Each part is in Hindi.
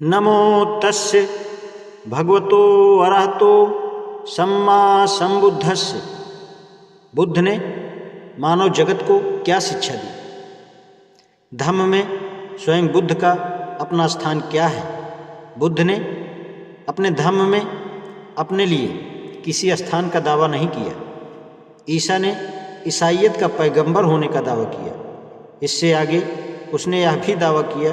नमो तस्य भगवतो अरहतो सम्मा संबुद्धस्य। बुद्ध ने मानव जगत को क्या शिक्षा दी? धम्म में स्वयं बुद्ध का अपना स्थान क्या है? बुद्ध ने अपने धम्म में अपने लिए किसी स्थान का दावा नहीं किया। ईसा ने ईसाइयत का पैगंबर होने का दावा किया। इससे आगे उसने यह भी दावा किया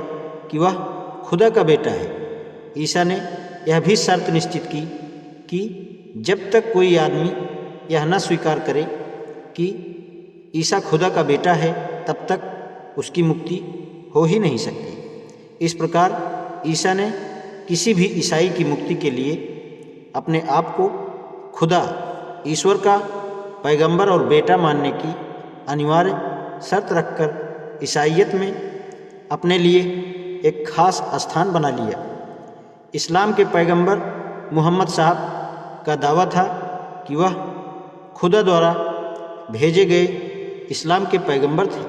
कि वह खुदा का बेटा है। ईसा ने यह भी शर्त निश्चित की कि जब तक कोई आदमी यह न स्वीकार करे कि ईसा खुदा का बेटा है, तब तक उसकी मुक्ति हो ही नहीं सकती। इस प्रकार ईसा ने किसी भी ईसाई की मुक्ति के लिए अपने आप को खुदा, ईश्वर का पैगंबर और बेटा मानने की अनिवार्य शर्त रखकर ईसाइयत में अपने लिए एक खास स्थान बना लिया। इस्लाम के पैगंबर मोहम्मद साहब का दावा था कि वह खुदा द्वारा भेजे गए इस्लाम के पैगंबर थे।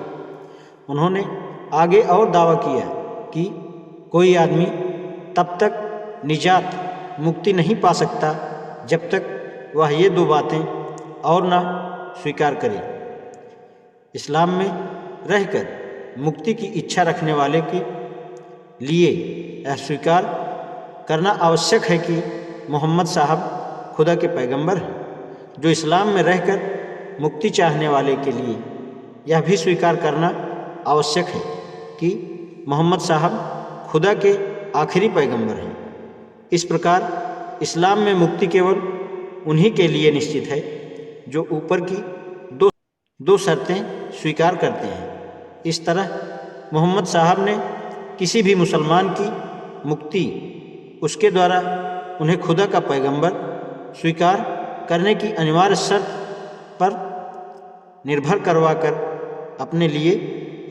उन्होंने आगे और दावा किया कि कोई आदमी तब तक निजात, मुक्ति नहीं पा सकता जब तक वह ये दो बातें और ना स्वीकार करे। इस्लाम में रहकर मुक्ति की इच्छा रखने वाले के लिए यह स्वीकार करना आवश्यक है कि मोहम्मद साहब खुदा के पैगंबर हैं। जो इस्लाम में रहकर मुक्ति चाहने वाले के लिए यह भी स्वीकार करना आवश्यक है कि मोहम्मद साहब खुदा के आखिरी पैगंबर हैं। इस प्रकार इस्लाम में मुक्ति केवल उन्हीं के लिए निश्चित है जो ऊपर की दो शर्तें स्वीकार करते हैं। इस तरह मोहम्मद साहब ने किसी भी मुसलमान की मुक्ति उसके द्वारा उन्हें खुदा का पैगंबर स्वीकार करने की अनिवार्य शर्त पर निर्भर करवाकर अपने लिए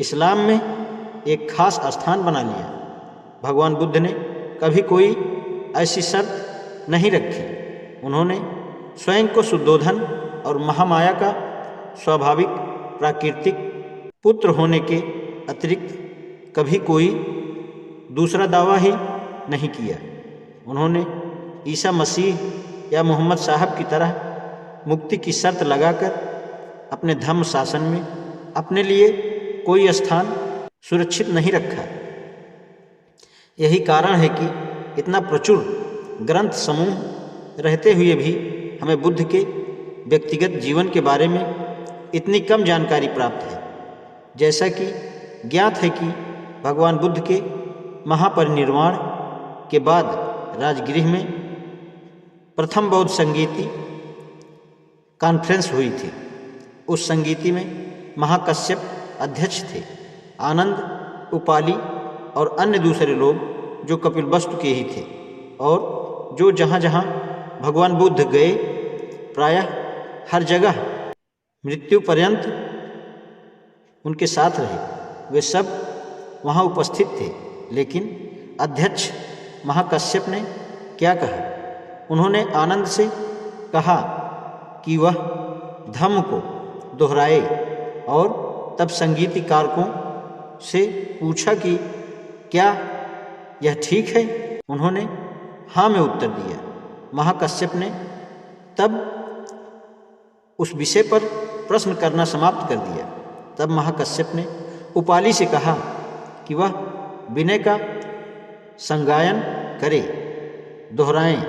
इस्लाम में एक खास स्थान बना लिया। भगवान बुद्ध ने कभी कोई ऐसी शर्त नहीं रखी। उन्होंने स्वयं को शुद्धोधन और महामाया का स्वाभाविक प्राकृतिक पुत्र होने के अतिरिक्त कभी कोई दूसरा दावा ही नहीं किया। उन्होंने ईसा मसीह या मोहम्मद साहब की तरह मुक्ति की शर्त लगाकर अपने धम्म शासन में अपने लिए कोई स्थान सुरक्षित नहीं रखा। यही कारण है कि इतना प्रचुर ग्रंथ समूह रहते हुए भी हमें बुद्ध के व्यक्तिगत जीवन के बारे में इतनी कम जानकारी प्राप्त है। जैसा कि ज्ञात है कि भगवान बुद्ध के महापरिनिर्वाण के बाद राजगृह में प्रथम बौद्ध संगीति कॉन्फ्रेंस हुई थी। उस संगीति में महाकश्यप अध्यक्ष थे। आनंद, उपाली और अन्य दूसरे लोग जो कपिलवस्तु के ही थे और जो जहाँ जहाँ भगवान बुद्ध गए प्रायः हर जगह मृत्यु पर्यंत उनके साथ रहे, वे सब वहाँ उपस्थित थे। लेकिन अध्यक्ष महाकश्यप ने क्या कहा? उन्होंने आनंद से कहा कि वह धम्म को दोहराए और तब संगीत कारकों से पूछा कि क्या यह ठीक है? उन्होंने हाँ में उत्तर दिया। महाकश्यप ने तब उस विषय पर प्रश्न करना समाप्त कर दिया। तब महाकश्यप ने उपाली से कहा कि वह विनय का संगायन करे, दोहराएं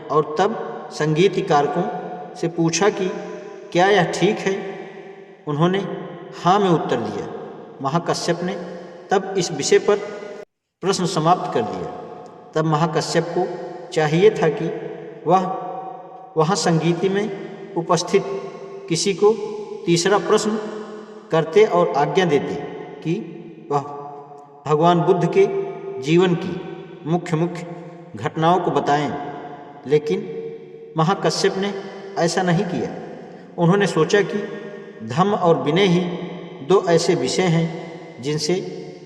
और तब संगीत कारकों से पूछा कि क्या यह ठीक है? उन्होंने हाँ में उत्तर दिया। महाकश्यप ने तब इस विषय पर प्रश्न समाप्त कर दिया। तब महाकश्यप को चाहिए था कि वह वहाँ संगीति में उपस्थित किसी को तीसरा प्रश्न करते और आज्ञा देते कि वह भगवान बुद्ध के जीवन की मुख्य घटनाओं को बताएं। लेकिन महाकश्यप ने ऐसा नहीं किया। उन्होंने सोचा कि धम्म और विनय ही दो ऐसे विषय हैं जिनसे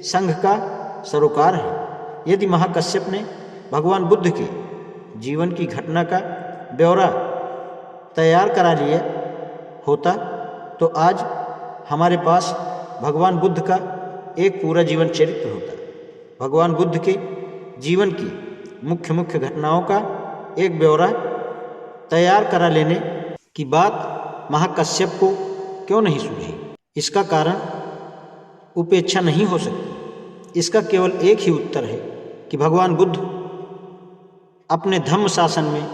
संघ का सरोकार है। यदि महाकश्यप ने भगवान बुद्ध के जीवन की घटना का ब्यौरा तैयार करा लिया होता तो आज हमारे पास भगवान बुद्ध का एक पूरा जीवन चरित्र होता। भगवान बुद्ध के जीवन की मुख्य मुख्य घटनाओं का एक ब्यौरा तैयार करा लेने की बात महाकश्यप को क्यों नहीं सूझी? इसका कारण उपेक्षा नहीं हो सकती। इसका केवल एक ही उत्तर है कि भगवान बुद्ध अपने धम्म शासन में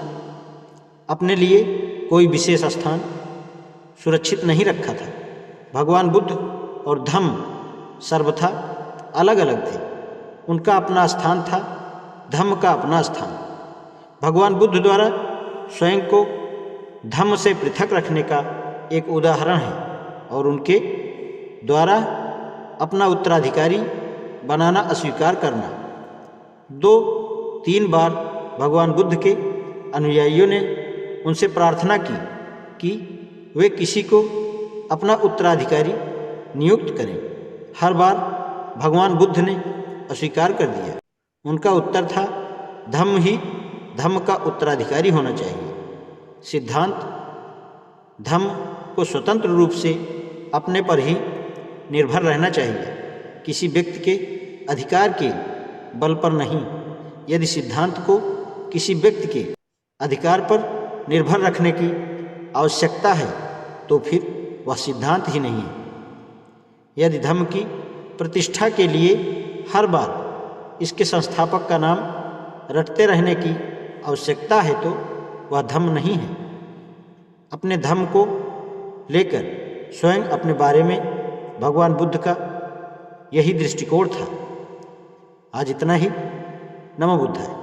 अपने लिए कोई विशेष स्थान सुरक्षित नहीं रखा था। भगवान बुद्ध और धम्म सर्वथा अलग अलग थे। उनका अपना स्थान था, धम्म का अपना स्थान। भगवान बुद्ध द्वारा स्वयं को धम्म से पृथक रखने का एक उदाहरण है और उनके द्वारा अपना उत्तराधिकारी बनाना अस्वीकार करना। 2-3 बार भगवान बुद्ध के अनुयायियों ने उनसे प्रार्थना की कि वे किसी को अपना उत्तराधिकारी नियुक्त करें। हर बार भगवान बुद्ध ने अस्वीकार कर दिया। उनका उत्तर था, धम्म ही धम्म का उत्तराधिकारी होना चाहिए। सिद्धांत धम्म को स्वतंत्र रूप से अपने पर ही निर्भर रहना चाहिए, किसी व्यक्ति के अधिकार के बल पर नहीं। यदि सिद्धांत को किसी व्यक्ति के अधिकार पर निर्भर रखने की आवश्यकता है तो फिर वह सिद्धांत ही नहीं है। यदि धम्म की प्रतिष्ठा के लिए हर बार इसके संस्थापक का नाम रटते रहने की आवश्यकता है तो वह धम्म नहीं है। अपने धम्म को लेकर स्वयं अपने बारे में भगवान बुद्ध का यही दृष्टिकोण था। आज इतना ही। नमो बुद्धाय।